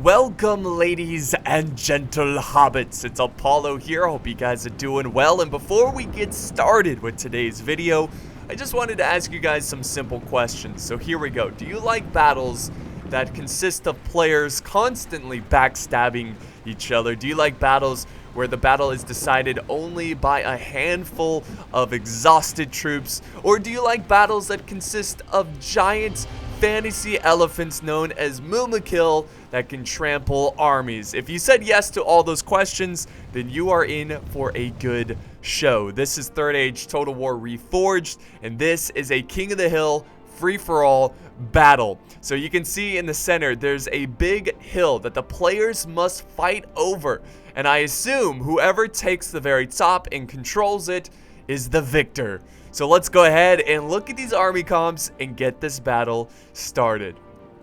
Welcome, ladies and gentle hobbits. It's Apollo here. Hope you guys are doing well. And before we get started with today's video, I just wanted to ask you guys some simple questions. So here we go. Do you like battles that consist of players constantly backstabbing each other? Do you like battles where the battle is decided only by a handful of exhausted troops? Or do you like battles that consist of giant fantasy elephants known as mûmakil that can trample armies? If you said yes to all those questions, then you are in for a good show. This is Third Age Total War Reforged, and this is a King of the Hill free-for-all battle. So you can see in the center, there's a big hill that the players must fight over, and I assume whoever takes the very top and controls it is the victor. So let's go ahead and look at these army comps and get this battle started.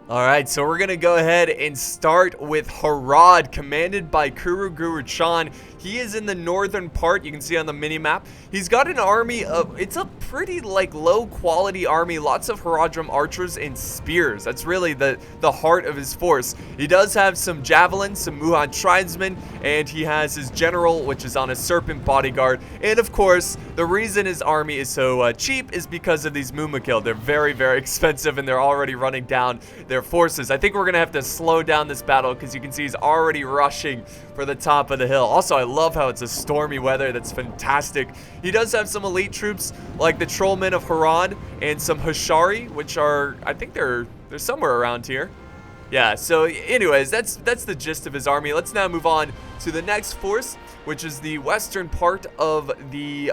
Alright, so we're going to go ahead and start with Harad, commanded by Kuru-Guru-Chan. He is in the northern part, you can see on the mini-map. He's got an army of, it's a pretty low-quality army, lots of Haradrim archers and spears. That's really the heart of his force. He does have some javelins, some Muhan tribesmen, and he has his general, which is on a serpent bodyguard. And of course, the reason his army is so cheap is because of these mûmakil. They're very, very expensive, and they're already running down their forces. I think we're gonna have to slow down this battle because you can see he's already rushing for the top of the hill. Also, I love how it's a stormy weather. That's fantastic. He does have some elite troops like the Trollmen of Harad and some Hashari, which are, I think they're somewhere around here. Yeah, so anyways, that's the gist of his army. Let's now move on to the next force, which is the western part of the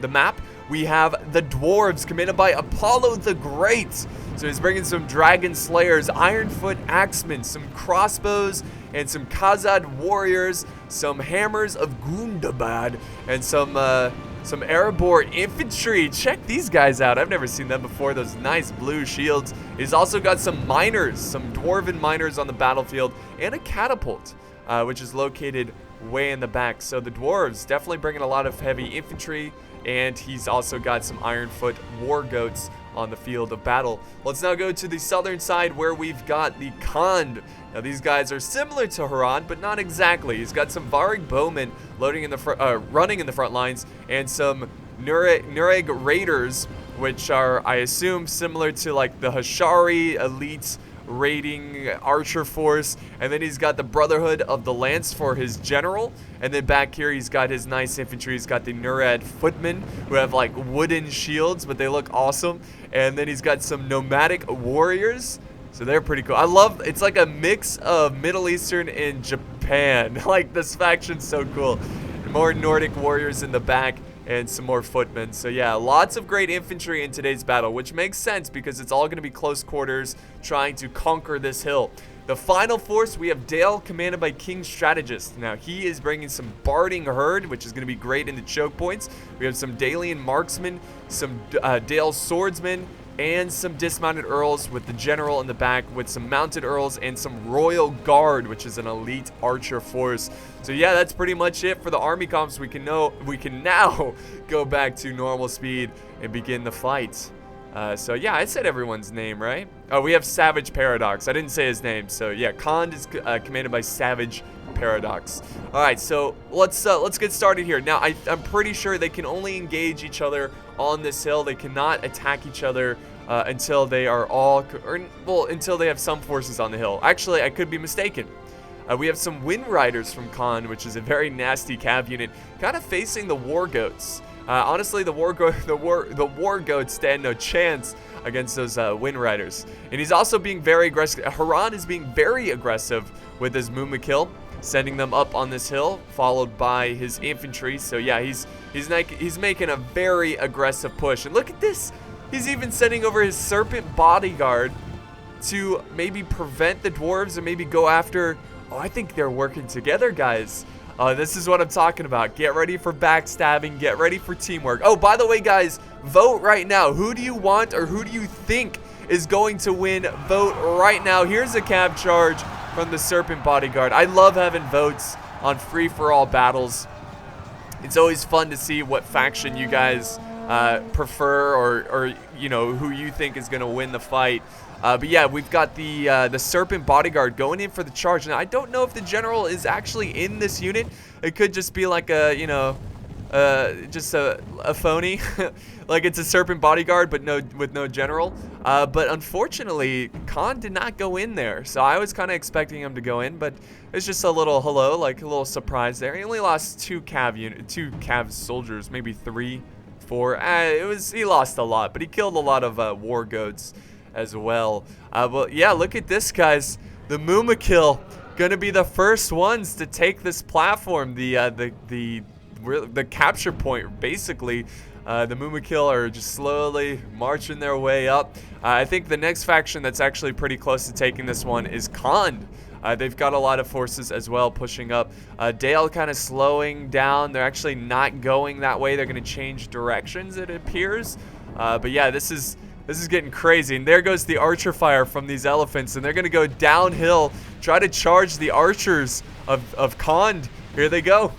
map. We have the Dwarves, commanded by Apollo the Great. So he's bringing some Dragon Slayers, Ironfoot Axemen, some crossbows, and some Khazad warriors, some hammers of Gundabad, and some Erebor infantry. Check these guys out. I've never seen them before. Those nice blue shields. He's also got some miners, some dwarven miners on the battlefield, and a catapult, which is located way in the back. So the Dwarves definitely bringing a lot of heavy infantry, and he's also got some Ironfoot war goats on the field of battle. Let's now go to the southern side where we've got the Khand. Now these guys are similar to Harad, but not exactly. He's got some Varg bowmen running in the front lines, and some Nureg raiders, which are, I assume, similar to like the Hashari elite raiding archer force. And then he's got the Brotherhood of the Lance for his general, and then back here he's got his nice infantry. He's got the Nurad footmen who have like wooden shields, but they look awesome. And then he's got some nomadic warriors, so they're pretty cool. I love, it's like a mix of Middle Eastern and Japan. Like, this faction's so cool. More Nordic warriors in the back, and some more footmen. So yeah, lots of great infantry in today's battle, which makes sense because it's all going to be close quarters trying to conquer this hill. The final force, we have Dale, commanded by King Strategist. Now, he is bringing some Barding Herd, which is going to be great in the choke points. We have some Dalian Marksmen, some Dale Swordsmen, and some dismounted earls with the general in the back, with some mounted earls and some royal guard, which is an elite archer force. So yeah, that's pretty much it for the army comps. We can now go back to normal speed and begin the fight. So yeah, I said everyone's name, right? Oh, we have Savage Paradox. I didn't say his name. So yeah, Khand is commanded by Savage Paradox. All right, so let's get started here. Now, I'm pretty sure they can only engage each other on this hill. They cannot attack each other until they are until they have some forces on the hill. Actually, I could be mistaken. We have some Wind Riders from Khand, which is a very nasty cav unit, kind of facing the War Goats. Honestly, the war goats stand no chance against those Wind Riders. And he's also being very aggressive. Harad is being very aggressive with his mûmakil, sending them up on this hill, followed by his infantry. So yeah, he's making a very aggressive push. And look at this. He's even sending over his serpent bodyguard to maybe prevent the dwarves, or maybe go after. Oh, I think they're working together, guys. This is what I'm talking about. Get ready for backstabbing. Get ready for teamwork. Oh, by the way, guys, vote right now. Who do you want, or who do you think is going to win? Vote right now. Here's a cab charge from the Serpent Bodyguard. I love having votes on free-for-all battles. It's always fun to see what faction you guys prefer, or you know, who you think is going to win the fight. But yeah, we've got the Serpent Bodyguard going in for the charge. Now, I don't know if the General is actually in this unit. It could just be like a, you know, just a phony. Like it's a Serpent Bodyguard, but with no General. But unfortunately, Khan did not go in there. So I was kind of expecting him to go in, but it's just a little hello, like a little surprise there. He only lost two Cav soldiers, maybe 3, 4. He lost a lot, but he killed a lot of war goats as well. Well, yeah, look at this, guys. The mûmakil gonna be the first ones to take this platform. The capture point, basically. The mûmakil are just slowly marching their way up. I think the next faction that's actually pretty close to taking this one is Khan. They've got a lot of forces as well pushing up. Dale kind of slowing down. They're actually not going that way. They're going to change directions, it appears. But yeah, this is getting crazy. And there goes the archer fire from these elephants. And they're going to go downhill, try to charge the archers of Khan. Here they go.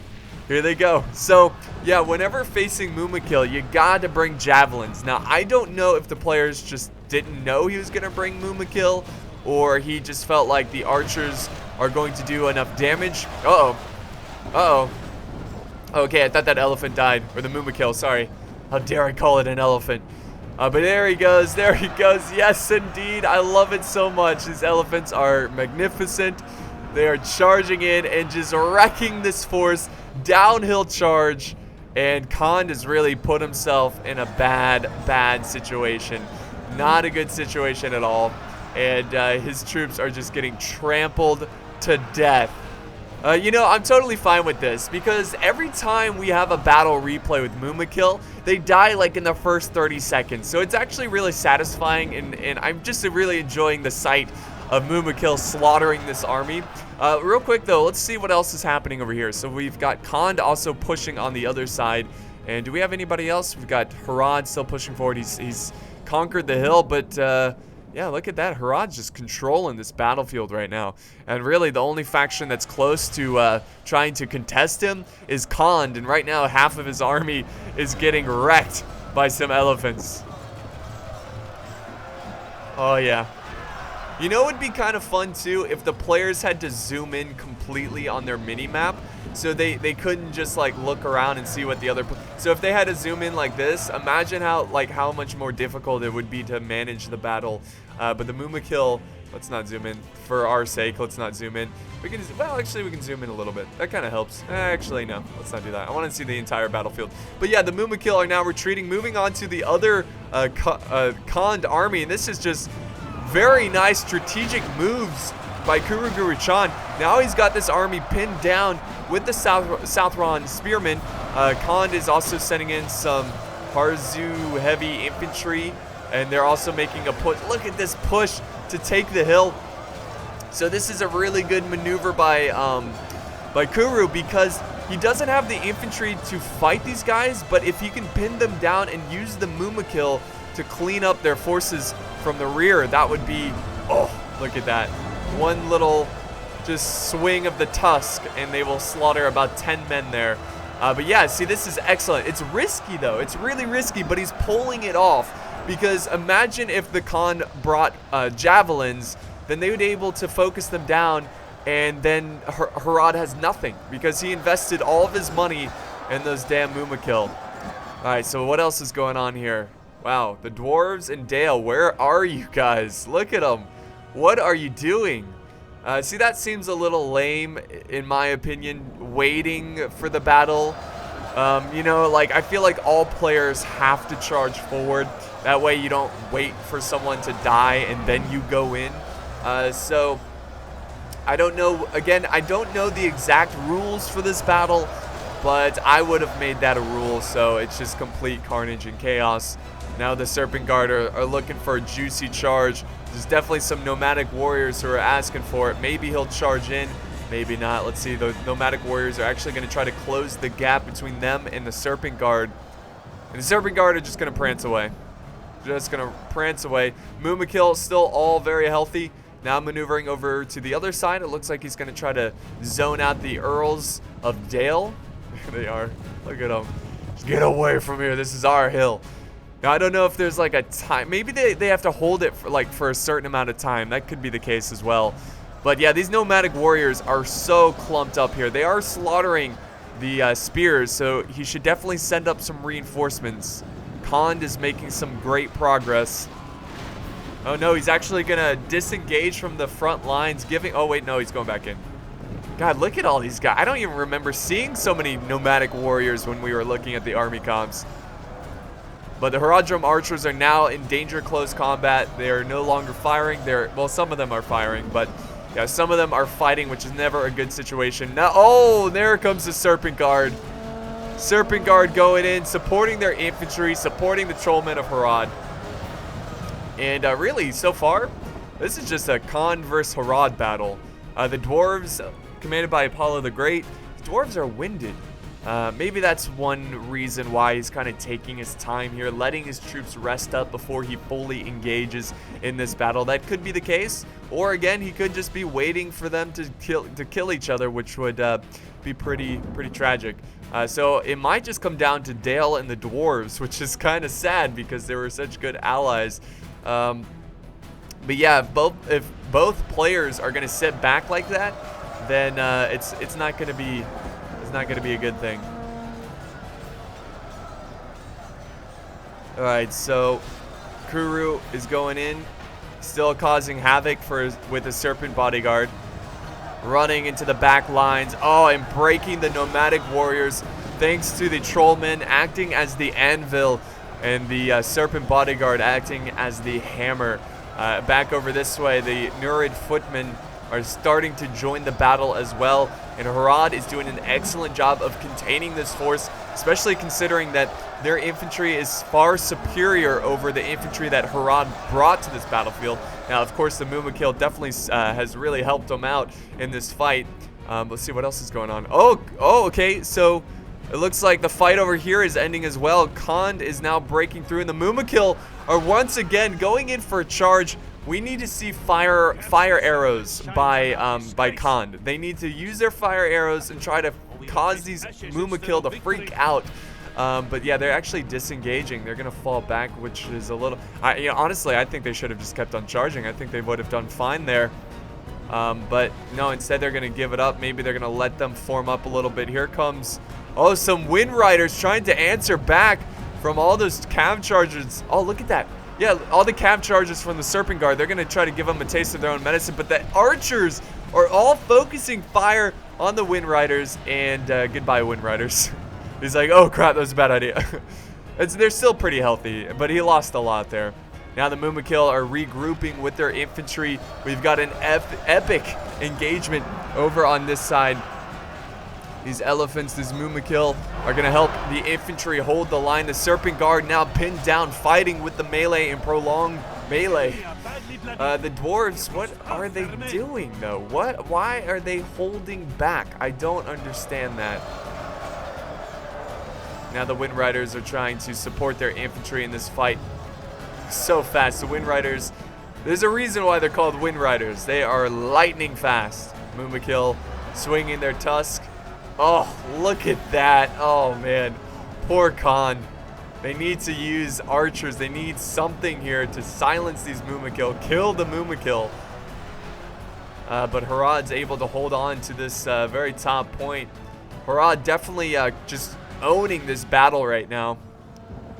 Here they go. So, yeah, whenever facing mûmakil, you got to bring javelins. Now, I don't know if the players just didn't know he was going to bring mûmakil, or he just felt like the archers are going to do enough damage. Uh-oh. Uh-oh. Okay, I thought that elephant died. Or the mûmakil, sorry. How dare I call it an elephant. But there he goes. There he goes. Yes, indeed. I love it so much. These elephants are magnificent. They are charging in and just wrecking this force. Downhill charge. And Khan has really put himself in a bad situation. Not a good situation at all. And his troops are just getting trampled to death. You know, I'm totally fine with this, because every time we have a battle replay with mûmakil, they die like in the first 30 seconds. So it's actually really satisfying, and I'm just really enjoying the sight of mûmakil slaughtering this army. Real quick though, let's see what else is happening over here. So we've got Khan also pushing on the other side. And do we have anybody else? We've got Harad still pushing forward. He's conquered the hill, but yeah, look at that. Harad's just controlling this battlefield right now. And really, the only faction that's close to trying to contest him is Khan. And right now, half of his army is getting wrecked by some elephants. Oh, yeah. You know, it would be kind of fun, too, if the players had to zoom in completely on their mini-map. So they couldn't just, like, look around and see what the other... So if they had to zoom in like this, imagine how much more difficult it would be to manage the battle. But the mûmakil, let's not zoom in. For our sake, let's not zoom in. We can, well, actually, we can zoom in a little bit. That kind of helps. Actually, no, let's not do that. I want to see the entire battlefield. But yeah, the mûmakil are now retreating, moving on to the other Khan army. And this is just very nice strategic moves by Kuru-Guru-Chan. Now he's got this army pinned down with the Southron spearmen. Khan is also sending in some Harzu heavy infantry, and they're also making a push. Look at this push to take the hill. So this is a really good maneuver by Kuru, because he doesn't have the infantry to fight these guys, but if he can pin them down and use the mûmakil to clean up their forces from the rear, that would be, oh, look at that. One little just swing of the tusk, and they will slaughter about 10 men there. But yeah, see, this is excellent. It's risky, though. It's really risky, but he's pulling it off. Because imagine if the Khan brought javelins, then they would be able to focus them down, and then Harad has nothing, because he invested all of his money in those damn mûmakil. Alright, so what else is going on here? Wow, the Dwarves and Dale, where are you guys? Look at them. What are you doing? See, that seems a little lame, in my opinion, waiting for the battle. You know, like, I feel like all players have to charge forward. That way you don't wait for someone to die and then you go in. So, I don't know, again, I don't know the exact rules for this battle, but I would have made that a rule, so it's just complete carnage and chaos. Now the Serpent Guard are looking for a juicy charge. There's definitely some nomadic warriors who are asking for it. Maybe he'll charge in, maybe not. Let's see, the nomadic warriors are actually going to try to close the gap between them and the Serpent Guard. And the Serpent Guard are just going to prance away. Just going to prance away. mûmakil still all very healthy. Now maneuvering over to the other side. It looks like he's going to try to zone out the Earls of Dale. There they are. Look at them. Just get away from here. This is our hill. Now, I don't know if there's like a time. Maybe they have to hold it for a certain amount of time. That could be the case as well. But yeah, these nomadic warriors are so clumped up here. They are slaughtering the spears, so he should definitely send up some reinforcements. Khand is making some great progress. Oh no, he's actually gonna disengage from the front lines, oh wait, no, he's going back in. God, look at all these guys. I don't even remember seeing so many nomadic warriors when we were looking at the army comps. But the Haradrim archers are now in danger close combat. They're no longer firing. Well, some of them are firing, but yeah, some of them are fighting, which is never a good situation. Now, oh, there comes the Serpent Guard. Serpent Guard going in, supporting their infantry, supporting the Trollmen of Harad. And really, so far, this is just a Khand versus Harad battle. The Dwarves, commanded by Apollo the Great, the Dwarves are winded. Maybe that's one reason why he's kind of taking his time here, letting his troops rest up before he fully engages in this battle. That could be the case. Or again, he could just be waiting for them to kill each other, which would be pretty tragic. So it might just come down to Dale and the Dwarves, which is kind of sad because they were such good allies. But yeah, if both players are going to sit back like that, then it's not going to be a good thing. All right, so Kuru is going in, still causing havoc with the Serpent Bodyguard. Running into the back lines. Oh, and breaking the nomadic warriors thanks to the Trollmen acting as the anvil and the Serpent Bodyguard acting as the hammer. Back over this way, the Nurid footmen are starting to join the battle as well, and Harad is doing an excellent job of containing this force, especially considering that their infantry is far superior over the infantry that Harad brought to this battlefield. Now, of course, the mûmakil definitely has really helped them out in this fight. Let's see what else is going on. Oh, okay, so it looks like the fight over here is ending as well. Khand is now breaking through, and the mûmakil are once again going in for a charge. We need to see fire arrows by Khand. They need to use their fire arrows and try to cause these mûmakil to freak out. But yeah, they're actually disengaging. They're gonna fall back, which is a little. Honestly, I think they should have just kept on charging. I think they would have done fine there. But no, instead they're gonna give it up. Maybe they're gonna let them form up a little bit. Here comes, some Wind Riders trying to answer back from all those cav chargers. Oh, look at that. Yeah, all the cav charges from the Serpent Guard, they're going to try to give them a taste of their own medicine, but the archers are all focusing fire on the Wind Riders, and goodbye, Wind Riders. He's like, oh crap, that was a bad idea. They're still pretty healthy, but he lost a lot there. Now the mûmakil are regrouping with their infantry. We've got an epic engagement over on this side. These elephants, this mûmakil, are going to help the infantry hold the line. The Serpent Guard now pinned down, fighting with the melee and prolonged melee. The Dwarves, what are they doing, though? Why are they holding back? I don't understand that. Now the Wind Riders are trying to support their infantry in this fight. So fast. The Wind Riders, there's a reason why they're called Wind Riders. They are lightning fast. mûmakil swinging their tusk. Oh, look at that. Oh, man. Poor Khand. They need to use archers. They need something here to silence these mûmakil. Kill the mûmakil. But Harad's able to hold on to this very top point. Harad definitely just owning this battle right now.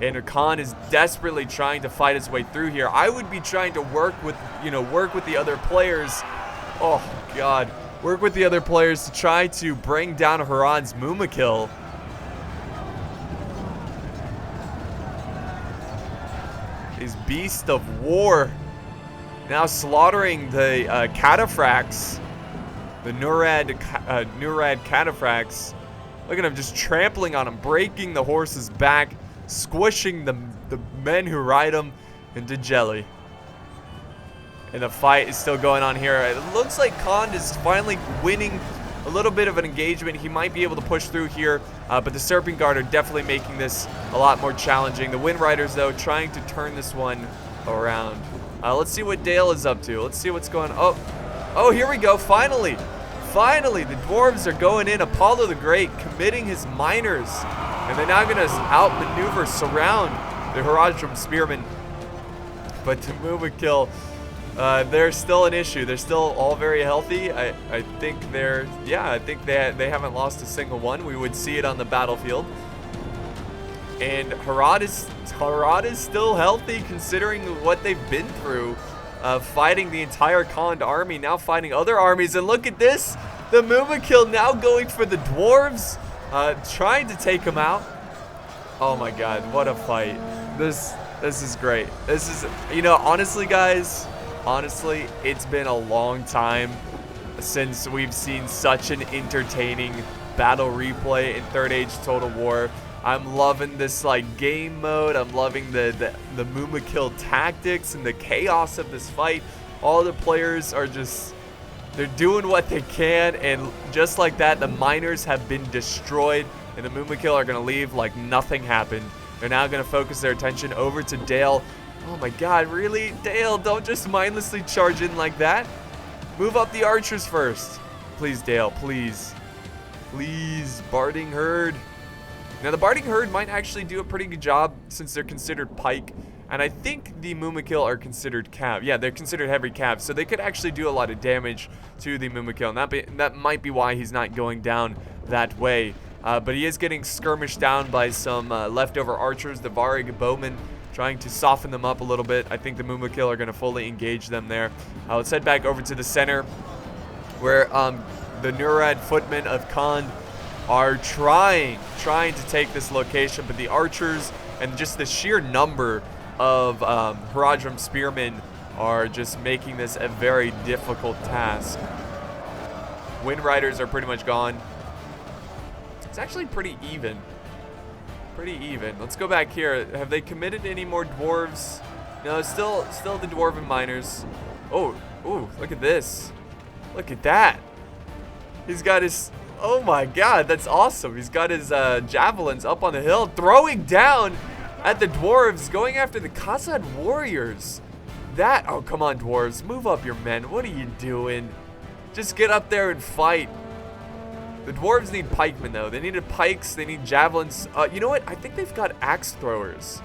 And Khand is desperately trying to fight his way through here. I would be trying to work with the other players. Oh, God. Work with the other players to try to bring down Harad's mûmakil. These beasts of war now slaughtering the cataphracts, the Nurad cataphracts. Look at them just trampling on them, breaking the horses' back, squishing the men who ride them into jelly. And the fight is still going on here. It looks like Khand is finally winning a little bit of an engagement. He might be able to push through here, but the Serpent Guard are definitely making this a lot more challenging. The Wind Riders, though, trying to turn this one around. Let's see what Dale is up to. Let's see what's going on. Oh, here we go. Finally, the Dwarves are going in. Apollo the Great committing his miners, and they're now going to outmaneuver, surround the Harad spearmen. But the mûmakil, they're still an issue. They're still all very healthy. I think they're, yeah, I think they haven't lost a single one. We would see it on the battlefield. And Harad is still healthy considering what they've been through, fighting the entire Khand army, now fighting other armies. And look at this, the mûmakil now going for the dwarves, trying to take him out. Oh my god, what a fight. This is great. This is, you know, honestly guys, honestly, it's been a long time since we've seen such an entertaining battle replay in Third Age Total War. I'm loving this like game mode. I'm loving the mûmakil tactics and the chaos of this fight. All the players are just, they're doing what they can, and just like that, the miners have been destroyed, and the mûmakil are gonna leave like nothing happened. They're now gonna focus their attention over to Dale. Oh my god, really? Dale, don't just mindlessly charge in like that. Move up the archers first. Please, Dale, please. Please, Barding Herd. Now, the Barding Herd might actually do a pretty good job since they're considered pike. And I think the mûmakil are considered cav. Yeah, they're considered heavy cav. So they could actually do a lot of damage to the mûmakil. And that might be why he's not going down that way. But he is getting skirmished down by some leftover archers, the Varig bowmen, trying to soften them up a little bit. I think the mûmakil are going to fully engage them there. Let's head back over to the center, where the Nurad footmen of Khand are trying to take this location, but the archers and just the sheer number of Harad spearmen are just making this a very difficult task. Wind Riders are pretty much gone. It's actually pretty even. Pretty even. Let's go back here. Have they committed any more dwarves? No, still the dwarven miners. Oh, look at this. Look at that. He's got his, oh my god, that's awesome. He's got his javelins up on the hill, throwing down at the dwarves, going after the Khazad warriors. That, oh come on dwarves, move up your men. What are you doing? Just get up there and fight. The dwarves need pikemen though. They needed pikes, they need javelins. You know what? I think they've got axe throwers,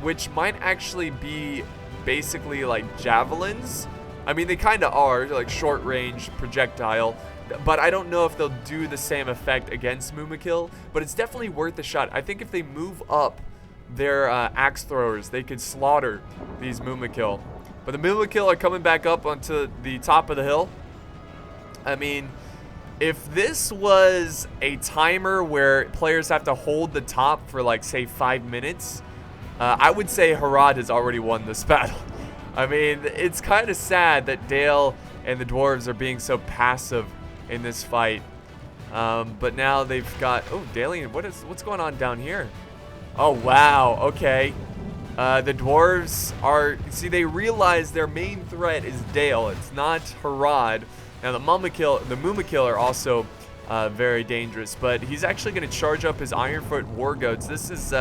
which might actually be basically like javelins. I mean, they kind of are, like short range projectile, but I don't know if they'll do the same effect against mûmakil, but it's definitely worth a shot. I think if they move up their axe throwers, they could slaughter these mûmakil. But the mûmakil are coming back up onto the top of the hill. I mean, if this was a timer where players have to hold the top for like, say, 5 minutes, I would say Harad has already won this battle. I mean, it's kind of sad that Dale and the dwarves are being so passive in this fight. But now they've got, oh, Dalian, what's going on down here? Oh, wow, okay. The dwarves are, see, they realize their main threat is Dale. It's not Harad. Now the mûmakil are also very dangerous, but he's actually going to charge up his Ironfoot war goats. This is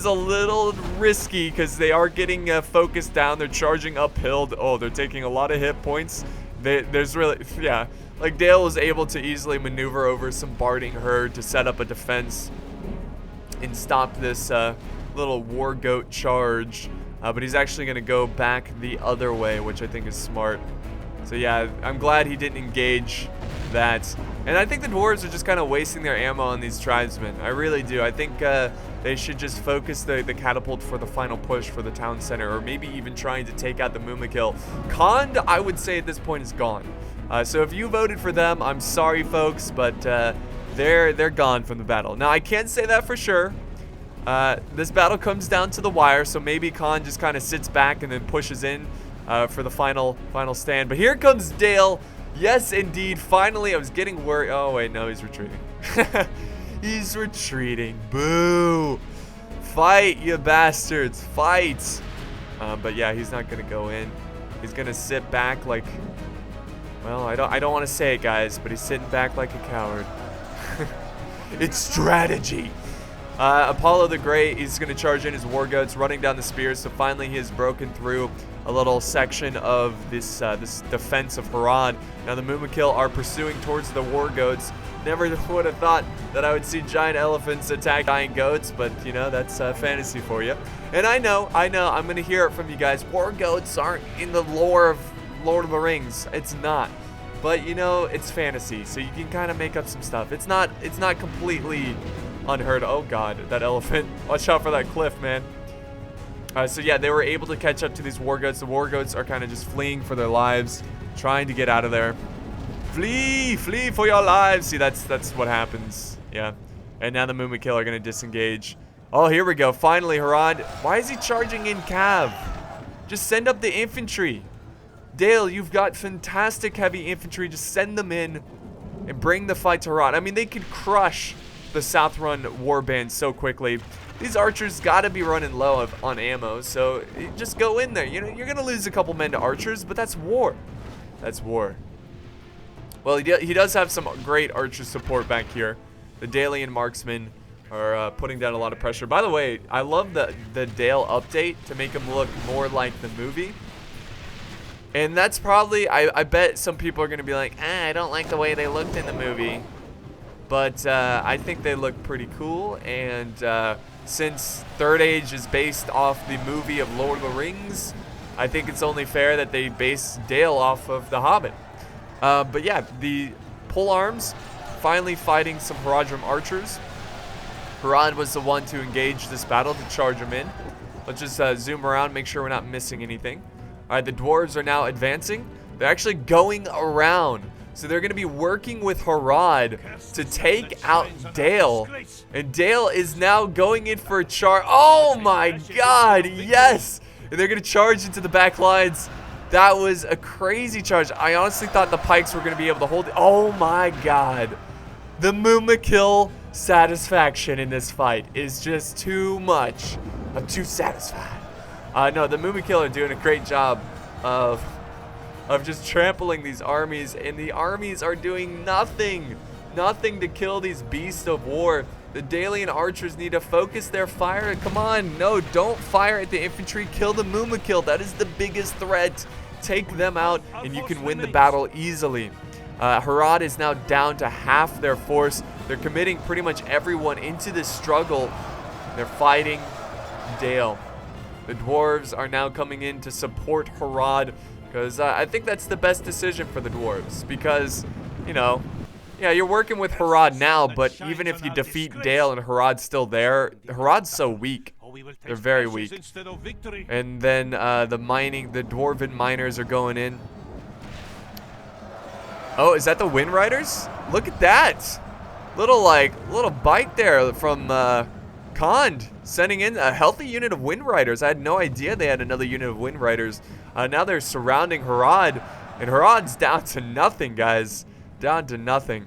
a little risky because they are getting focused down. They're charging uphill. Oh, they're taking a lot of hit points. There's really, yeah, like Dale was able to easily maneuver over some Barding Herd to set up a defense and stop this little war goat charge. But he's actually going to go back the other way, which I think is smart. So yeah, I'm glad he didn't engage that. And I think the dwarves are just kind of wasting their ammo on these tribesmen. I really do. I think they should just focus the catapult for the final push for the town center, or maybe even trying to take out the mûmakil. Khand, I would say at this point, is gone. So if you voted for them, I'm sorry, folks, but they're gone from the battle. Now, I can't say that for sure. This battle comes down to the wire, so maybe Khand just kind of sits back and then pushes in for the final stand. But here comes Dale. Yes, indeed. Finally, I was getting worried. Oh, wait, no, he's retreating. He's retreating. Boo. Fight, you bastards. Fight. But yeah, he's not going to go in. He's going to sit back like, well, I don't want to say it, guys, but he's sitting back like a coward. It's strategy. Apollo the Great, he's going to charge in his war goats, running down the spears. So finally he has broken through a little section of this defense of Harad. Now the mûmakil are pursuing towards the war goats. Never would have thought that I would see giant elephants attack giant goats, but you know, that's fantasy for you. And I know, I'm going to hear it from you guys. War goats aren't in the lore of Lord of the Rings. It's not. But you know, it's fantasy, so you can kind of make up some stuff. It's not completely unheard. Oh god, that elephant. Watch out for that cliff, man. So yeah, they were able to catch up to these war goats. The war goats are kind of just fleeing for their lives, trying to get out of there. Flee for your lives. See, that's what happens. Yeah. And now the mûmakil are going to disengage. Oh, here we go. Finally, Harad. Why is he charging in cav? Just send up the infantry. Dale, you've got fantastic heavy infantry. Just send them in and bring the fight to Harad. I mean, they could crush the South Run warband so quickly. These archers got to be running low on ammo, so just go in there. You know, you're going to lose a couple men to archers, but that's war. That's war. Well, he does have some great archer support back here. The Dalian marksmen are putting down a lot of pressure. By the way, I love the Dale update to make him look more like the movie. And that's probably, I bet some people are going to be like, I don't like the way they looked in the movie. But I think they look pretty cool. And since Third Age is based off the movie of Lord of the Rings, I think it's only fair that they base Dale off of The Hobbit. But yeah, the pole arms finally fighting some Haradrim archers. Harad was the one to engage this battle, to charge him in. Let's just zoom around, make sure we're not missing anything. All right, the dwarves are now advancing. They're actually going around. So they're going to be working with Harad to take out Dale. And Dale is now going in for a charge. Oh my god, yes! And they're going to charge into the back lines. That was a crazy charge. I honestly thought the pikes were going to be able to hold it. Oh my god. The mûmakil satisfaction in this fight is just too much. I'm too satisfied. No, the mûmakil are doing a great job of just trampling these armies, and the armies are doing nothing to kill these beasts of war. The Dalian archers need to focus their fire. Come on, no, don't fire at the infantry. Kill the mûmakil. That is the biggest threat. Take them out, and you can win the battle easily. Harad is now down to half their force. They're committing pretty much everyone into this struggle. They're fighting Dale. The dwarves are now coming in to support Harad, because I think that's the best decision for the dwarves, because, you know, yeah, you're working with Harad now, but even if you defeat Dale and Harad's still there, Harad's so weak. They're very weak. And then the dwarven miners are going in. Oh, is that the Wind Riders? Look at that. Little bite there from Khand, sending in a healthy unit of Wind Riders. I had no idea they had another unit of Wind Riders. Now they're surrounding Harad, and Harad's down to nothing, guys. Down to nothing.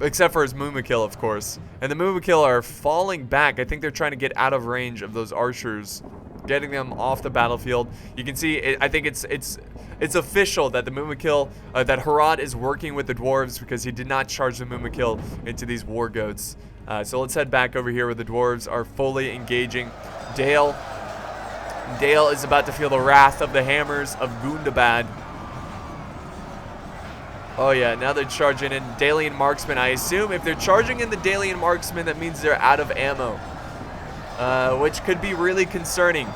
Except for his mûmakil, of course. And the mûmakil are falling back. I think they're trying to get out of range of those archers, getting them off the battlefield. You can see, I think it's official that the mûmakil, that Harad is working with the dwarves, because he did not charge the mûmakil into these war goats. So let's head back over here where the dwarves are fully engaging Dale. Dale is about to feel the wrath of the hammers of Gundabad. Oh yeah, now they're charging in Dalian marksmen. I assume if they're charging in the Dalian marksmen, that means they're out of ammo. Which could be really concerning.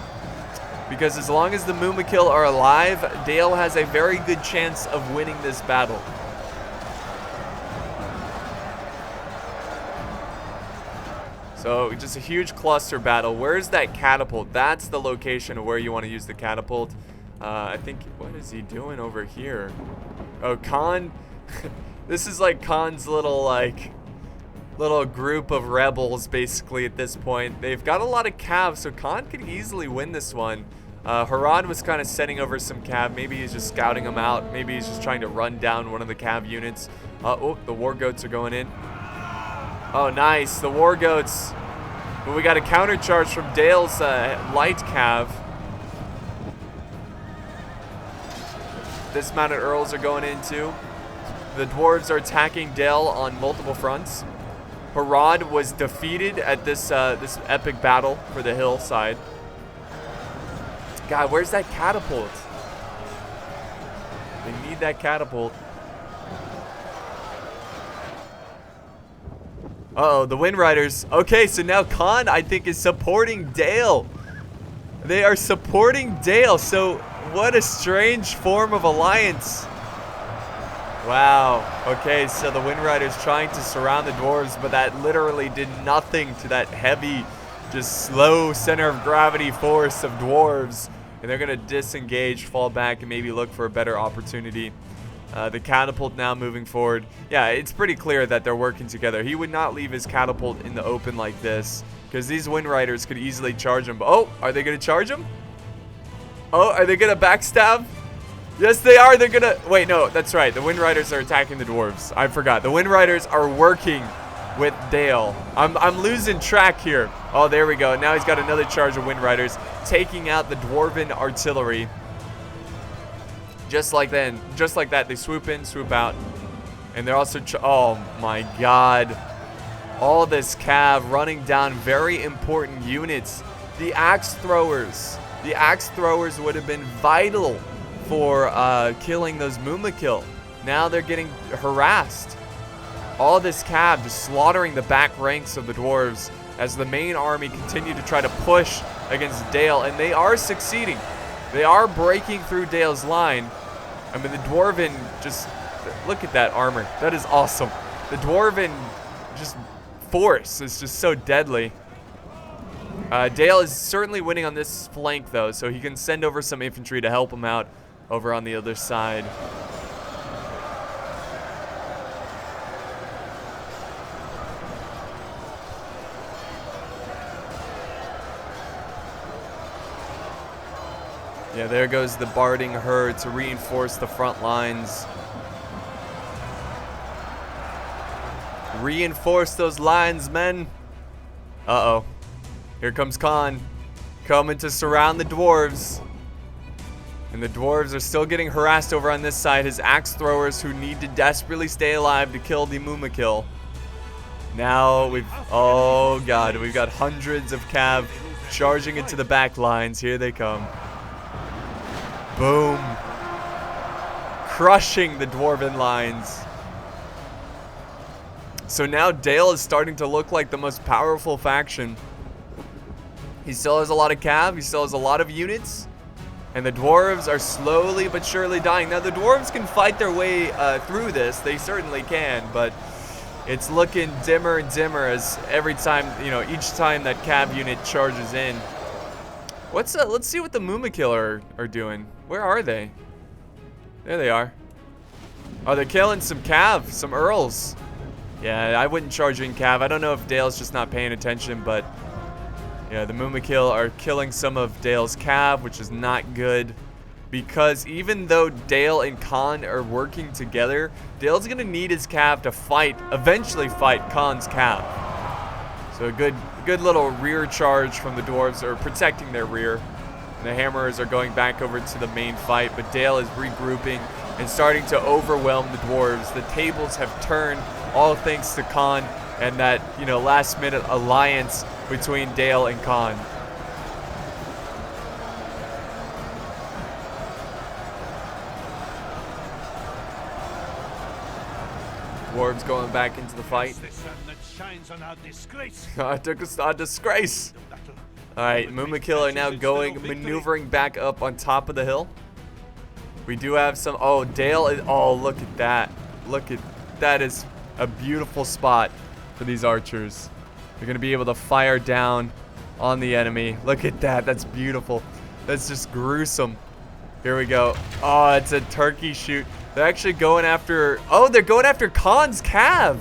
Because as long as the mûmakil are alive, Dale has a very good chance of winning this battle. So just a huge cluster battle. Where's that catapult? That's the location of where you want to use the catapult. I think, what is he doing over here? Oh, Khand. This is like Khan's little group of rebels, basically, at this point. They've got a lot of cav, so Khand could easily win this one. Harad was kind of setting over some cav. Maybe he's just scouting them out. Maybe he's just trying to run down one of the cav units. Oh, the war goats are going in. Oh, nice. The war goats. But we got a counter charge from Dale's light cav. Dismounted Earls are going in too. The dwarves are attacking Dale on multiple fronts. Harad was defeated at this this epic battle for the hillside. God, where's that catapult? They need that catapult. Uh-oh, the Wind Riders. Okay, so now Khan, I think, is supporting Dale. They are supporting Dale, so what a strange form of alliance. Wow. Okay, so the Wind Riders trying to surround the Dwarves, but that literally did nothing to that heavy, just slow center of gravity force of Dwarves. And they're going to disengage, fall back, and maybe look for a better opportunity. The catapult now moving forward. Yeah, it's pretty clear that they're working together. He would not leave his catapult in the open like this, because these Wind Riders could easily charge him. Oh, are they going to charge him? Oh, are they going to backstab? Yes, they are. They're going to... Wait, no, that's right. The Wind Riders are attacking the Dwarves. I forgot. The Wind Riders are working with Dale. I'm losing track here. Oh, there we go. Now he's got another charge of Wind Riders, taking out the Dwarven artillery. Just like that, they swoop in, swoop out. And they're also... Oh, my God. All this cav running down very important units. The axe throwers. The axe throwers would have been vital for killing those mûmakil. Now they're getting harassed. All this cav just slaughtering the back ranks of the Dwarves as the main army continue to try to push against Dale. And they are succeeding. They are breaking through Dale's line. I mean, the Dwarven just... Look at that armor. That is awesome. The Dwarven just force is just so deadly. Dale is certainly winning on this flank, though, so he can send over some infantry to help him out over on the other side. Yeah, there goes the barding herd to reinforce the front lines. Reinforce those lines, men. Uh-oh. Here comes Khan, coming to surround the Dwarves. And the Dwarves are still getting harassed over on this side. His axe throwers who need to desperately stay alive to kill the mûmakil. Now we've... Oh, God. We've got hundreds of cav charging into the back lines. Here they come. Boom. Crushing the Dwarven lines. So now Dale is starting to look like the most powerful faction. He still has a lot of cav. He still has a lot of units. And the Dwarves are slowly but surely dying. Now, the Dwarves can fight their way through this. They certainly can. But it's looking dimmer and dimmer as every time, you know, each time that cav unit charges in. Let's see what the mûmakil are doing. Where are they? There they are. Oh, they're killing some cav, some earls. Yeah, I wouldn't charge in cav. I don't know if Dale's just not paying attention, but yeah, the mûmakil are killing some of Dale's cav, which is not good. Because even though Dale and Khan are working together, Dale's gonna need his cav to fight, eventually fight Khan's cav. So a good little rear charge from the Dwarves, are protecting their rear. And the Hammerers are going back over to the main fight, but Dale is regrouping and starting to overwhelm the Dwarves. The tables have turned, all thanks to Khan and that, you know, last minute alliance between Dale and Khan. Dwarves going back into the fight. It took us a disgrace. Alright, mûmakil are now maneuvering back up on top of the hill. We do have some... Oh, Dale is... Oh, look at that. Look at... That is a beautiful spot for these archers. They're going to be able to fire down on the enemy. Look at that. That's beautiful. That's just gruesome. Here we go. Oh, it's a turkey shoot. They're actually going after... Oh, they're going after Khan's cav.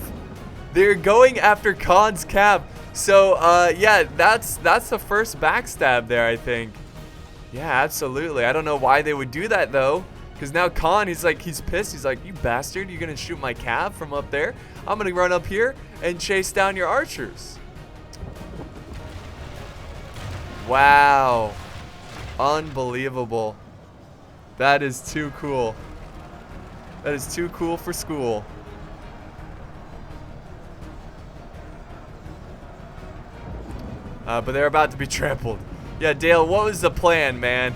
They're going after Khan's cav. So, yeah, that's the first backstab there, I think. Yeah, absolutely. I don't know why they would do that, though. Because now Khan, he's pissed. He's like, you bastard, you're going to shoot my cav from up there? I'm going to run up here and chase down your archers. Wow. Unbelievable. That is too cool. That is too cool for school. But they're about to be trampled. Yeah, Dale, what was the plan, man?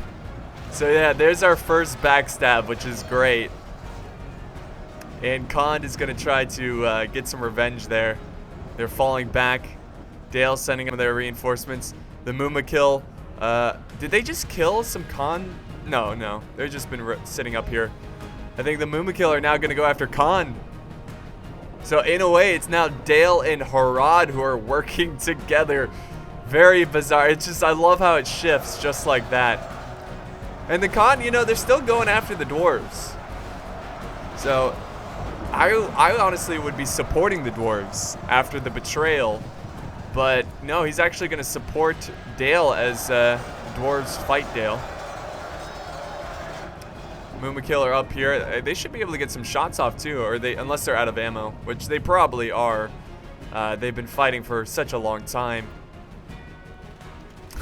So yeah, there's our first backstab, which is great. And Khan is going to try to get some revenge there. They're falling back. Dale sending them their reinforcements. The mûmakil. Did they just kill some Khan? No, no. They've just been sitting up here. I think the mûmakil are now going to go after Khan. So in a way, it's now Dale and Harad who are working together. Very bizarre. It's just, I love how it shifts just like that. And the Khan, you know, they're still going after the Dwarves. So I honestly would be supporting the Dwarves after the betrayal. But no, he's actually going to support Dale as Dwarves fight Dale. mûmakil are up here. They should be able to get some shots off too, or unless they're out of ammo, which they probably are. They've been fighting for such a long time.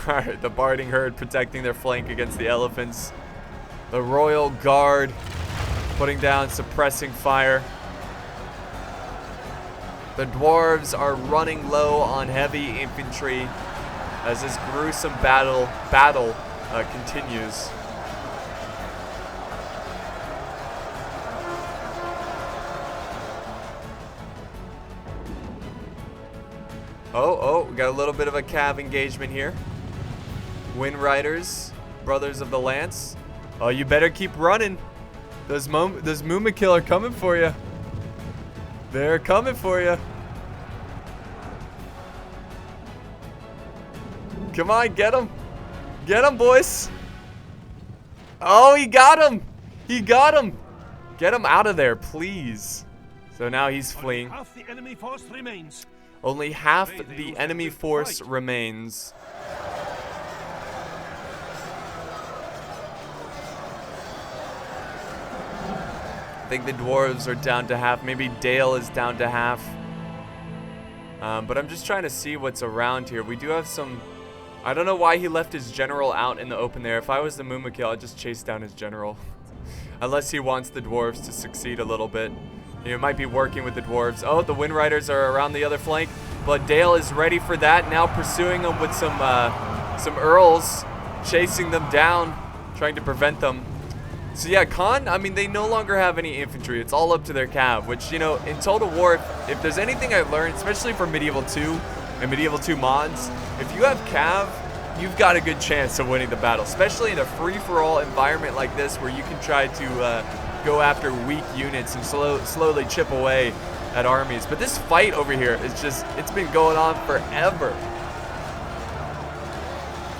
Alright, the barding herd protecting their flank against the elephants. The royal guard putting down suppressing fire. The dwarves are running low on heavy infantry as this gruesome battle continues. Oh, we got a little bit of a cav engagement here. Wind Riders, Brothers of the Lance. Oh, you better keep running. Those mûmakil are coming for you. They're coming for you. Come on, get him. Get him, boys. Oh, he got him. He got him. Get him out of there, please. So now he's fleeing. Only half the enemy force remains. Only half the enemy force remains. I think the dwarves are down to half. Maybe Dale is down to half. But I'm just trying to see what's around here. We do have some... I don't know why he left his general out in the open there. If I was the mûmakil, I'd just chase down his general. Unless he wants the dwarves to succeed a little bit. He might be working with the dwarves. Oh, the Wind Riders are around the other flank. But Dale is ready for that. Now pursuing them with some earls. Chasing them down. Trying to prevent them. So yeah, Khan, I mean, they no longer have any infantry. It's all up to their cav, which, you know, in Total War, if there's anything I learned, especially for Medieval 2 and Medieval 2 mods, if you have cav, you've got a good chance of winning the battle, especially in a free-for-all environment like this where you can try to go after weak units and slowly chip away at armies. But this fight over here is just, it's been going on forever.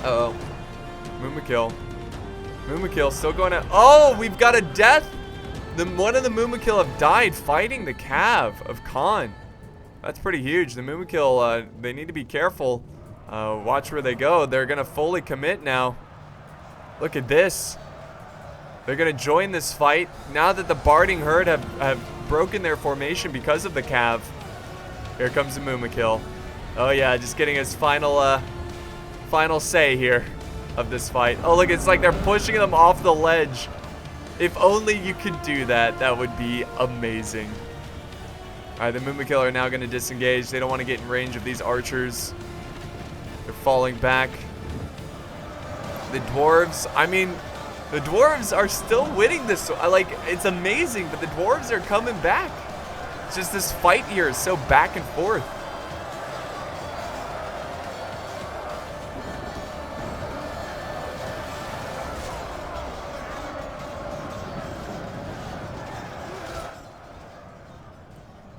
Uh-oh. mûmakil still going at... Oh, we've got a death. One of the mûmakil have died fighting the cav of Khan. That's pretty huge. The mûmakil, they need to be careful. Watch where they go. They're going to fully commit now. Look at this. They're going to join this fight. Now that the barding herd have broken their formation because of the cav. Here comes the mûmakil. Oh yeah, just getting his final say here of this fight. Oh look, it's like they're pushing them off the ledge. If only you could do that, that would be amazing. Alright, the mûmakil are now going to disengage. They don't want to get in range of these archers. They're falling back. The dwarves, I mean, the dwarves are still winning this. Like, it's amazing, but the dwarves are coming back. It's just this fight here is so back and forth.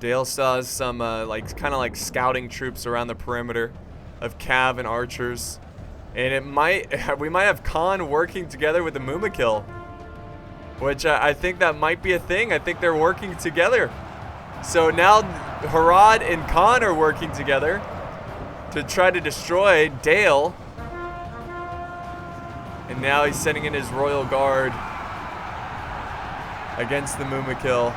Dale still has some like kind of like scouting troops around the perimeter of cav and archers, and we might have Khan working together with the mûmakil, which I think that might be a thing. I think they're working together. So now Harad and Khan are working together to try to destroy Dale, and now he's sending in his royal guard against the mûmakil.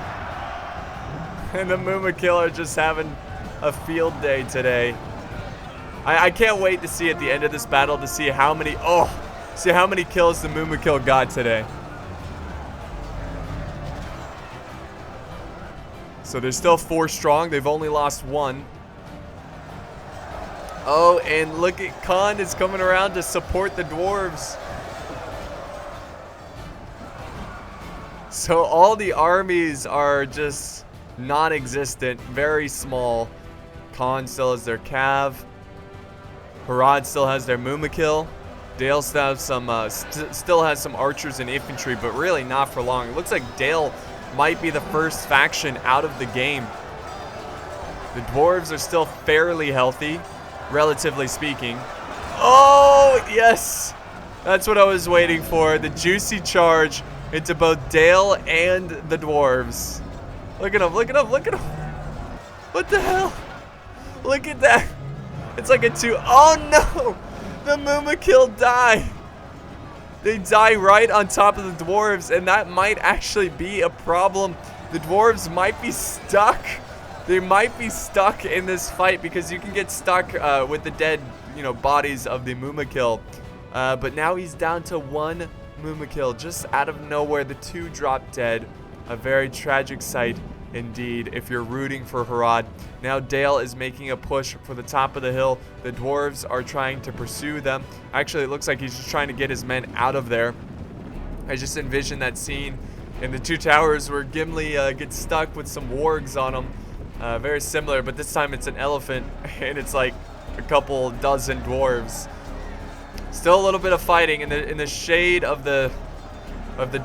And the mûmakil are just having a field day today. I can't wait to see at the end of this battle to see how many kills the mûmakil got today. So they're still 4 strong. They've only lost 1. Oh, and look at Khan is coming around to support the dwarves. So all the armies are just non-existent, very small. Khan still has their cav. Harad still has their mûmakil. Dale still has some archers and infantry, but really not for long. It looks like Dale might be the first faction out of the game. The dwarves are still fairly healthy, relatively speaking. Oh, yes! That's what I was waiting for. The juicy charge into both Dale and the dwarves. Look at him, look at him, look at him. What the hell? Look at that. It's like a two. Oh no! The mûmakil die. They die right on top of the dwarves, and that might actually be a problem. The dwarves might be stuck. They might be stuck in this fight because you can get stuck with the dead, bodies of the mûmakil. But now he's down to one mûmakil just out of nowhere. The two drop dead. A very tragic sight indeed if you're rooting for Harad. Now Dale is making a push for the top of the hill. The dwarves are trying to pursue them. Actually, it looks like he's just trying to get his men out of there. I just envisioned that scene in the Two Towers where Gimli gets stuck with some wargs on him. Very similar, but this time it's an elephant and it's like a couple dozen dwarves. Still a little bit of fighting in the shade of the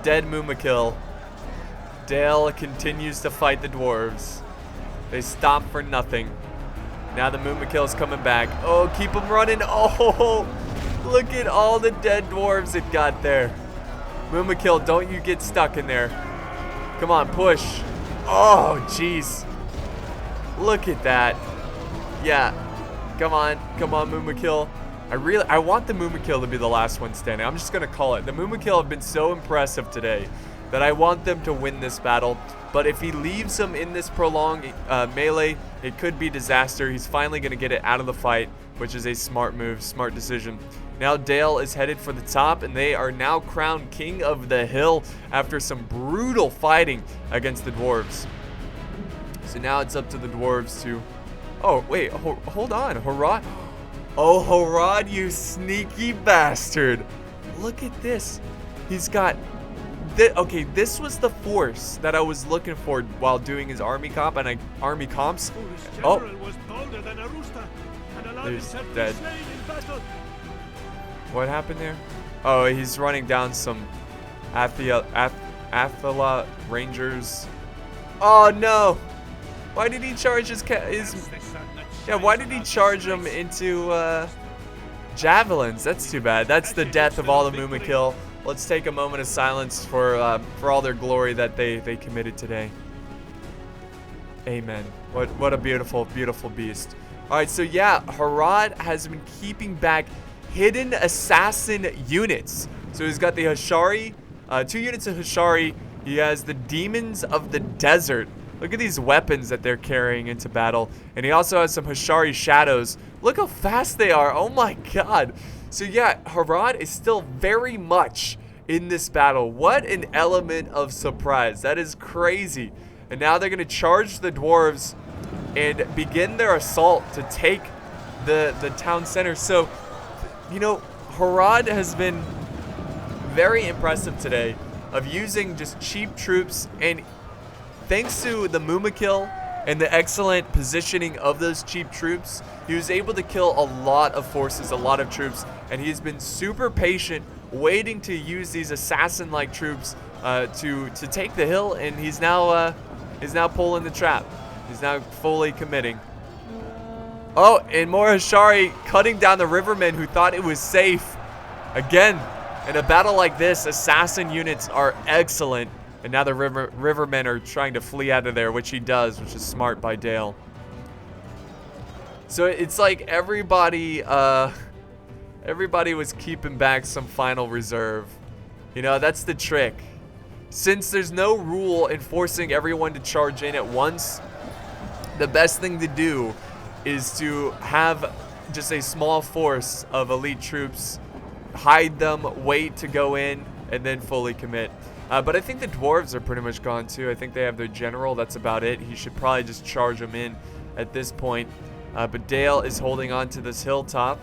dead mûmakil. Dale continues to fight the dwarves. They stop for nothing. Now the mûmakil is coming back. Oh, keep them running. Oh, look at all the dead dwarves it got there. mûmakil, don't you get stuck in there. Come on, push. Oh, jeez. Look at that. Yeah. Come on, mûmakil. I want the mûmakil to be the last one standing. I'm just gonna call it. The mûmakil have been so impressive today that I want them to win this battle. But if he leaves them in this prolonged melee, it could be disaster. He's finally gonna get it out of the fight, which is a smart move, smart decision. Now Dale is headed for the top, and they are now crowned king of the hill after some brutal fighting against the dwarves. So now it's up to the dwarves to... Oh, wait, hold on, Harad. Oh, Harad, you sneaky bastard. Look at this. He's got... Okay, this was the force that I was looking for while doing his army comps. Oh, he's dead. What happened there? Oh, he's running down some Athila Rangers. Oh no! Why did he charge his? Yeah, why did he charge them into javelins? That's too bad. That's the death of all the mûmakil. Let's take a moment of silence for all their glory that they committed today. Amen. What a beautiful, beautiful beast. All right, so yeah, Harad has been keeping back hidden assassin units. So he's got the Hashari, 2 units of Hashari. He has the Demons of the Desert. Look at these weapons that they're carrying into battle. And he also has some Hashari Shadows. Look how fast they are. Oh my god. So yeah, Harad is still very much in this battle. What an element of surprise. That is crazy. And now they're going to charge the dwarves and begin their assault to take the town center. So, Harad has been very impressive today of using just cheap troops, and thanks to the mûmakil and the excellent positioning of those cheap troops, he was able to kill a lot of forces, a lot of troops, and he's been super patient, waiting to use these assassin-like troops to take the hill, and he's now pulling the trap. He's now fully committing. Oh, and more Hashari cutting down the rivermen who thought it was safe. Again, in a battle like this, assassin units are excellent. And now the rivermen are trying to flee out of there, which he does, which is smart by Dale. So it's like everybody was keeping back some final reserve. That's the trick. Since there's no rule enforcing everyone to charge in at once, the best thing to do is to have just a small force of elite troops, hide them, wait to go in, and then fully commit. But I think the dwarves are pretty much gone too. I think they have their general. That's about it. He should probably just charge them in at this point. But Dale is holding on to this hilltop.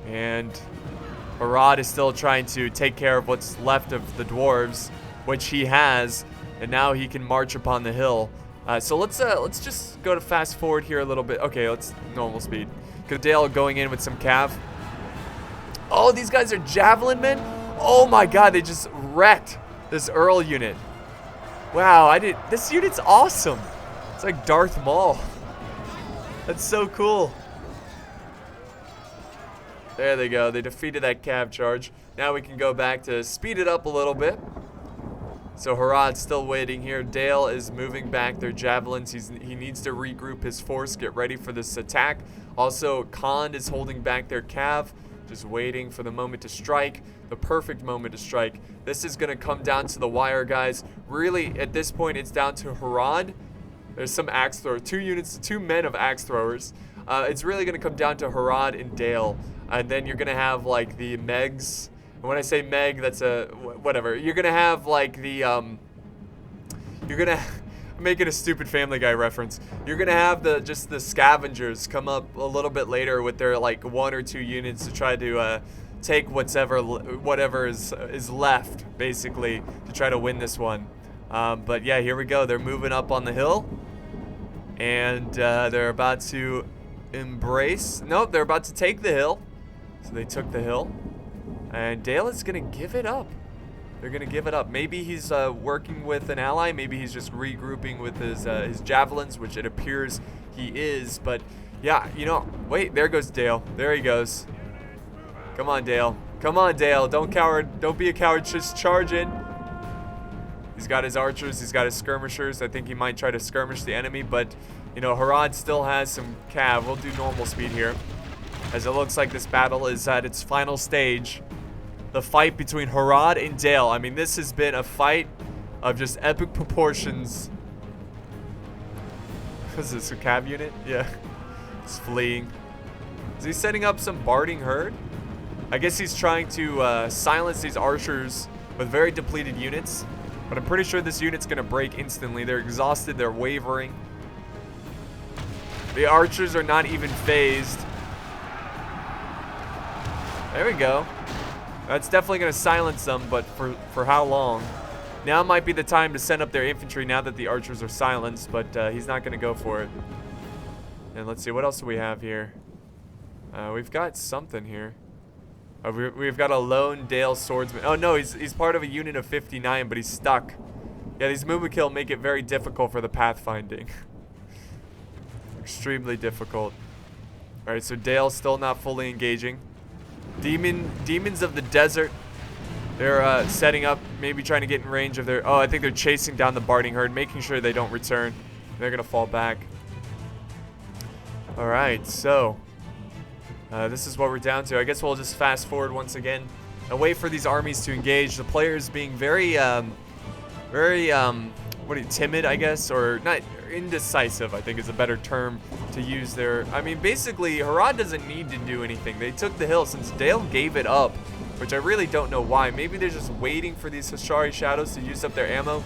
And Harad is still trying to take care of what's left of the dwarves, which he has, and now he can march upon the hill. So let's just go to fast forward here a little bit. Okay, let's normal speed. Cause Dale going in with some cav. Oh, these guys are javelin men. Oh my god, they just wrecked this Earl unit. Wow, this unit's awesome. It's like Darth Maul. That's so cool. There they go. They defeated that cav charge. Now we can go back to speed it up a little bit. So Harad's still waiting here. Dale is moving back their javelins. He needs to regroup his force, get ready for this attack. Also, Khan is holding back their cav, just waiting for the moment to strike, the perfect moment to strike. This is going to come down to the wire, guys. Really, at this point, it's down to Harad. There's some axe thrower, two men of axe throwers. It's really going to come down to Harad and Dale. And then you're going to have, like, the Megs. And when I say Meg, that's a, whatever. You're going to have, like, the, I'm making a stupid Family Guy reference. You're going to have just the scavengers come up a little bit later with their, like, 1 or 2 units to try to, take whatever is left, basically, to try to win this one. But, yeah, here we go. They're moving up on the hill. And, they're about to embrace. Nope, they're about to take the hill. So they took the hill, and Dale is gonna give it up. They're gonna give it up. Maybe he's working with an ally. Maybe he's just regrouping with his javelins, which it appears he is. But yeah, you know, wait, there goes Dale. There he goes. Come on, Dale. Come on, Dale. Don't be a coward. Just charge in. He's got his archers. He's got his skirmishers. I think he might try to skirmish the enemy, but you know, Harad still has some cav. We'll do normal speed here, as it looks like this battle is at its final stage. The fight between Harad and Dale. I mean, this has been a fight of just epic proportions. Is this a cav unit? Yeah. It's fleeing. Is he setting up some barding herd? I guess he's trying to silence these archers with very depleted units. But I'm pretty sure this unit's going to break instantly. They're exhausted. They're wavering. The archers are not even phased. There we go. That's definitely going to silence them, but for how long? Now might be the time to send up their infantry now that the archers are silenced, but he's not going to go for it. And let's see, what else do we have here? We've got something here. We've got a lone Dale swordsman. Oh no, he's part of a unit of 59, but he's stuck. Yeah, these mûmakil make it very difficult for the pathfinding. Extremely difficult. Alright, so Dale's still not fully engaging. Demons of the desert. They're setting up, maybe trying to get in range of their... Oh, I think they're chasing down the barding herd, making sure they don't return. They're going to fall back. Alright, so... this is what we're down to. I guess we'll just fast forward once again and wait for these armies to engage. The players being very, timid, I guess, or not indecisive, I think is a better term to use there. I mean, basically, Harad doesn't need to do anything. They took the hill since Dale gave it up, which I really don't know why. Maybe they're just waiting for these Hashari shadows to use up their ammo.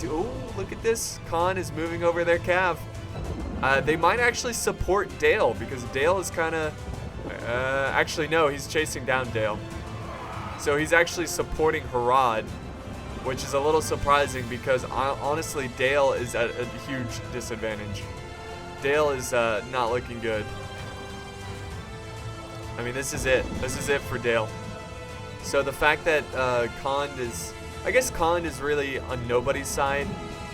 Oh, look at this. Khan is moving over their cav. They might actually support Dale because Dale is kind of... actually, no, he's chasing down Dale. So he's actually supporting Harad, which is a little surprising because honestly, Dale is at a huge disadvantage. Dale is not looking good. I mean, this is it. This is it for Dale. So the fact that Khan is... I guess Khan is really on nobody's side.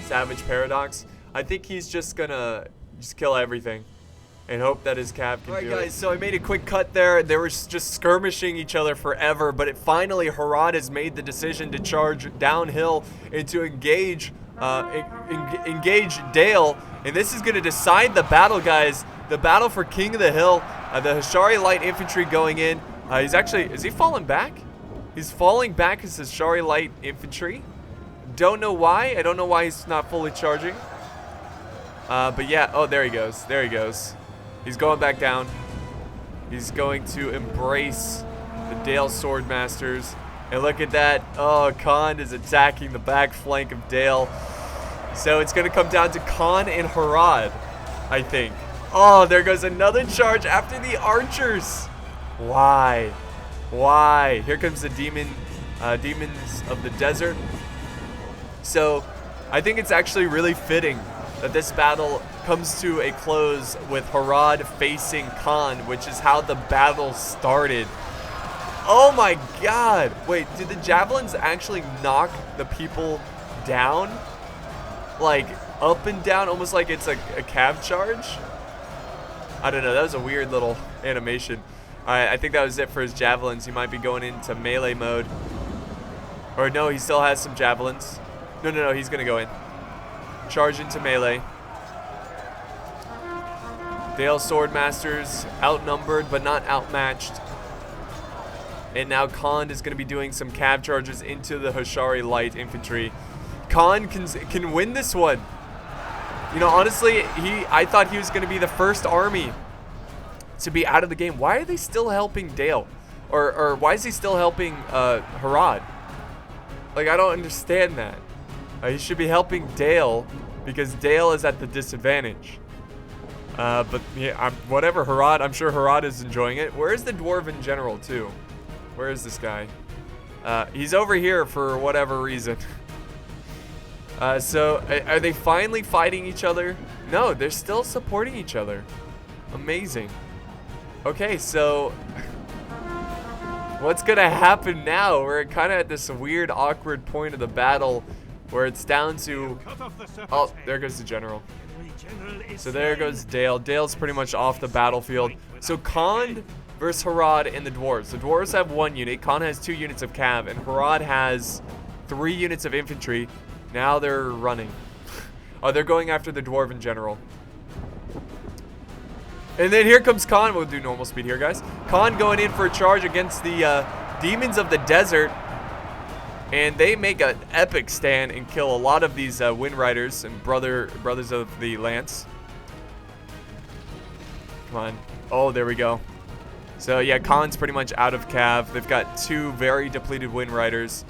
Savage Paradox. I think he's just gonna kill everything and hope that his cav can do it. Alright guys, so I made a quick cut there. They were just skirmishing each other forever, but finally Harad has made the decision to charge downhill and to engage Dale. And this is going to decide the battle, guys. The battle for King of the Hill. The Hashari Light Infantry going in. Is he falling back? He's falling back as Hashari Light Infantry. Don't know why. I don't know why he's not fully charging. But yeah, oh, there he goes. There he goes. He's going back down. He's going to embrace the Dale Swordmasters. And look at that. Oh, Khan is attacking the back flank of Dale. So it's going to come down to Khan and Harad, I think. Oh, there goes another charge after the archers. Why? Why? Here comes the demons of the desert. So, I think it's actually really fitting that this battle comes to a close with Harad facing Khan, which is how the battle started. Oh my god! Wait, did the javelins actually knock the people down? Like, up and down, almost like it's a cav charge? I don't know, that was a weird little animation. Alright, I think that was it for his javelins. He might be going into melee mode. Or no, he still has some javelins. No, he's gonna go in. Charge into melee. Dale Swordmasters outnumbered but not outmatched. And now Khan is going to be doing some cav charges into the Hashari light infantry. Khan can win this one. You know, honestly, I thought he was going to be the first army to be out of the game. Why are they still helping Dale? Or why is he still helping Harad? Like, I don't understand that. He should be helping Dale because Dale is at the disadvantage. But yeah, whatever, Harad, I'm sure Harad is enjoying it. Where is the Dwarven general too? Where is this guy? He's over here for whatever reason. So, are they finally fighting each other? No, they're still supporting each other. Amazing. Okay, so what's gonna happen now? We're kind of at this weird, awkward point of the battle where it's down to... Oh, there goes the general. So there goes Dale. Dale's pretty much off the battlefield. So Khan versus Harad and the Dwarves. The Dwarves have 1 unit. Khan has 2 units of cav, and Harad has 3 units of infantry. Now they're running. Oh, they're going after the Dwarven general. And then here comes Khan. We'll do normal speed here, guys. Khan going in for a charge against the demons of the desert. And they make an epic stand and kill a lot of these Wind Riders and brothers of the Lance. Come on. Oh, there we go. So yeah, Khan's pretty much out of cav. They've got 2 very depleted Wind Riders.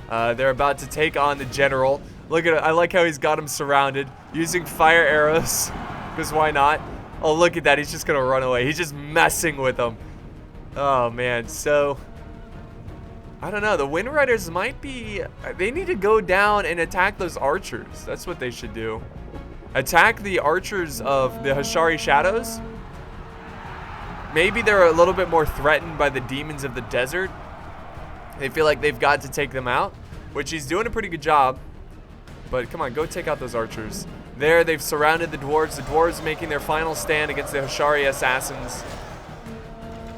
They're about to take on the general. Look at it. I like how he's got him surrounded using fire arrows. Because why not? Oh, look at that. He's just going to run away. He's just messing with them. Oh, man. So... I don't know, the Wind Riders might be... They need to go down and attack those archers. That's what they should do. Attack the archers of the Hashari Shadows. Maybe they're a little bit more threatened by the demons of the desert. They feel like they've got to take them out, which he's doing a pretty good job. But come on, go take out those archers. There, they've surrounded the Dwarves. The Dwarves making their final stand against the Hashari Assassins.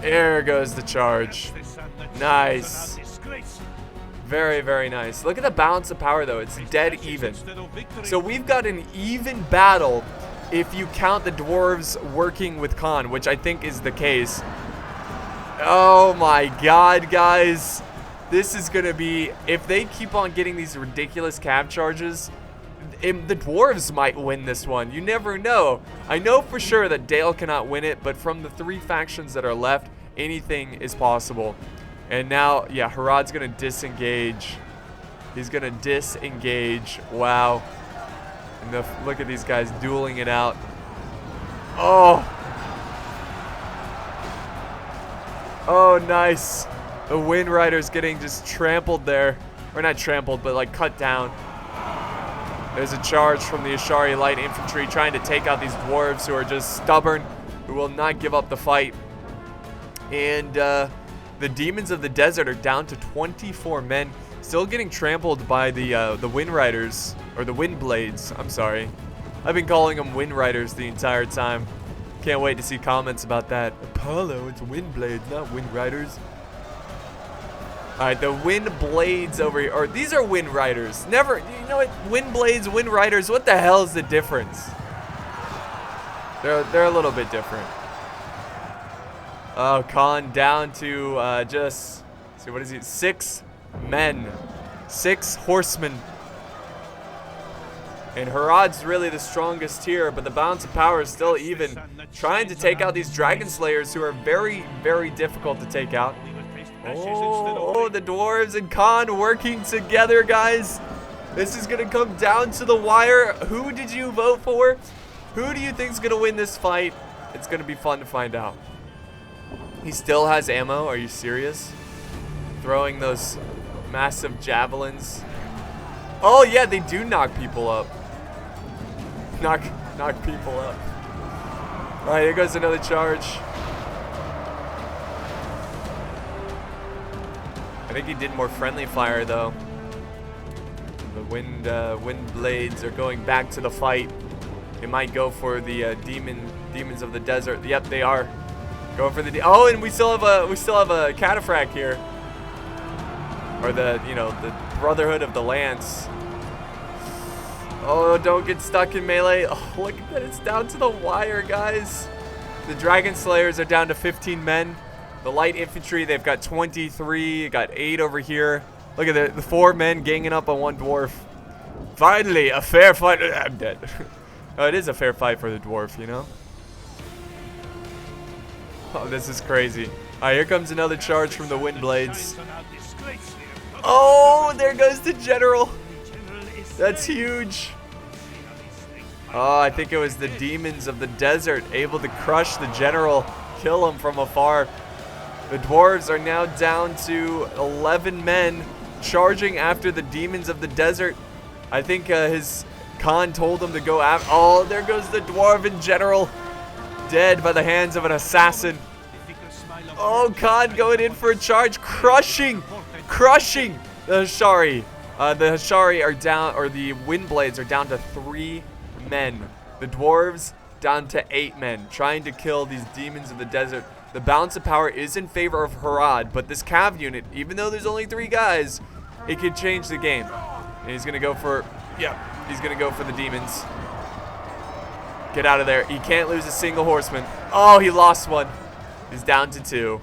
There goes the charge. Nice. Very, very nice. Look at the balance of power, though. It's dead even. So we've got an even battle if you count the Dwarves working with Khan, which I think is the case. Oh my god, guys. This is going to be... If they keep on getting these ridiculous cav charges, the Dwarves might win this one. You never know. I know for sure that Dale cannot win it, but from the 3 factions that are left, anything is possible. And now, yeah, Harad's going to disengage. He's going to disengage. Wow. And look at these guys dueling it out. Oh. Oh, nice. The Wind Rider's getting just trampled there. Or not trampled, but like cut down. There's a charge from the Ashari Light Infantry trying to take out these Dwarves who are just stubborn, who will not give up the fight. And, the demons of the desert are down to 24 men, still getting trampled by the Wind Riders, or the Wind Blades, I'm sorry. I've been calling them Wind Riders the entire time. Can't wait to see comments about that. Apollo, it's Wind Blades, not Wind Riders. Alright, the Wind Blades over here, or these are Wind Riders. Never, you know what, Wind Blades, Wind Riders, what the hell is the difference? They're a little bit different. Oh, Khan down to just, see, what is he? 6 men. 6 horsemen. And Harad's really the strongest here, but the balance of power is still even. Trying to take out these Dragon Slayers who are very, very difficult to take out. Oh, the Dwarves and Khan working together, guys. This is going to come down to the wire. Who did you vote for? Who do you think is going to win this fight? It's gonna be fun to find out. He still has ammo. Are you serious? Throwing those massive javelins. Oh yeah, they do knock people up. Knock people up. All right, here goes another charge. I think he did more friendly fire though. The wind blades are going back to the fight. They might go for the demons of the desert. Yep, they are going for the. Oh, and we still have a cataphract here, or the Brotherhood of the Lance. Oh, don't get stuck in melee. Oh, look at that, it's down to the wire, guys. The Dragon Slayers are down to 15 men. The light infantry, they've got 23, got 8 over here. Look at the 4 men ganging up on 1 dwarf. Finally, a fair fight. I'm dead. Oh, it is a fair fight for the dwarf, you know? Oh, this is crazy. All right, here comes another charge from the wind blades. Oh, there goes the general. That's huge. Oh, I think it was the demons of the desert able to crush the general, kill him from afar. The dwarves are now down to 11 men charging after the demons of the desert. I think his Khan told him to go after. Oh, there goes the dwarven general, dead by the hands of an assassin. Oh, Khan going in for a charge, crushing the Hashari. The Hashari are down, or the wind blades are down to 3 men. The dwarves down to 8 men, trying to kill these demons of the desert. The balance of power is in favor of Harad, but this Cav unit, even though there's only 3 guys, it could change the game. And he's gonna go for, he's gonna go for the demons. Get out of there. He can't lose a single horseman. Oh, he lost one. He's down to 2.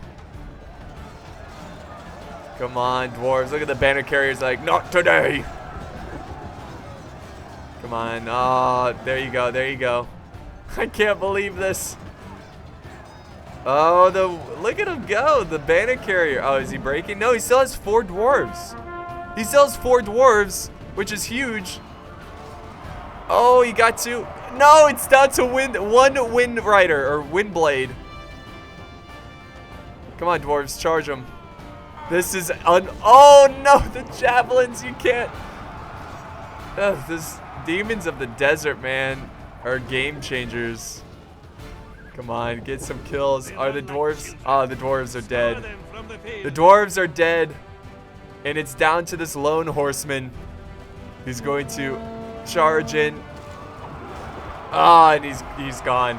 Come on, dwarves. Look at the banner carriers like, not today. Come on. Oh, there you go. There you go. I can't believe this. Oh, look at him go. The banner carrier. Oh, is he breaking? No, he still has 4 dwarves. He still has 4 dwarves, which is huge. Oh, he got 2. No, it's down to 1 wind rider or wind blade. Come on, dwarves, charge him. This is oh no, the javelins, you can't. This demons of the desert, man, are game changers. Come on, get some kills. Are the dwarves? Oh, the dwarves are dead. The dwarves are dead. And it's down to this lone horseman. He's going to charge in. Ah, and he's gone.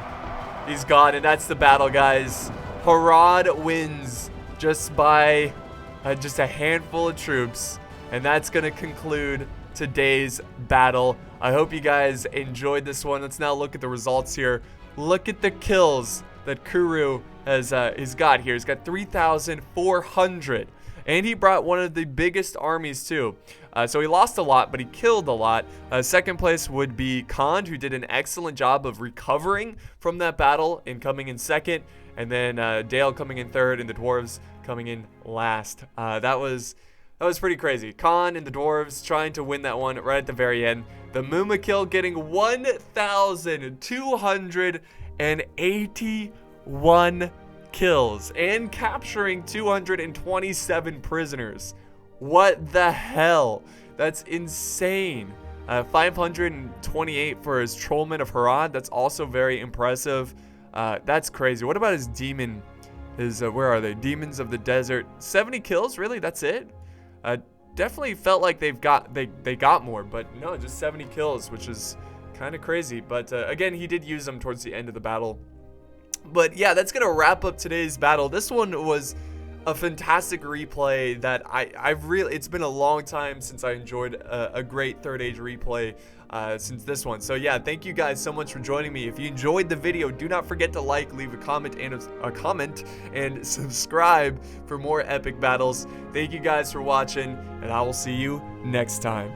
He's gone, and that's the battle, guys. Harad wins just by just a handful of troops, and that's going to conclude today's battle. I hope you guys enjoyed this one. Let's now look at the results here. Look at the kills that Kuru has got here. He's got 3,400, and he brought one of the biggest armies too. So he lost a lot, but he killed a lot. Second place would be Khan, who did an excellent job of recovering from that battle and coming in second. And then Dale coming in third, and the dwarves coming in last. That was pretty crazy. Khan and the dwarves trying to win that one right at the very end. The mûmakil getting 1,281 kills and capturing 227 prisoners. What the hell? That's insane. 528 for his Trollman of Harad. That's also very impressive. That's crazy. What about his demon? Where are they? Demons of the desert. 70 kills? Really? That's it? Definitely felt like they got more, but no, just 70 kills, which is kind of crazy. But again, he did use them towards the end of the battle. But yeah, that's gonna wrap up today's battle. This one was a fantastic replay that it's been a long time since I enjoyed a great Third Age replay since this one. So yeah, thank you guys so much for joining me. If you enjoyed the video, do not forget to like, leave a comment and subscribe for more epic battles. Thank you guys for watching, and I will see you next time.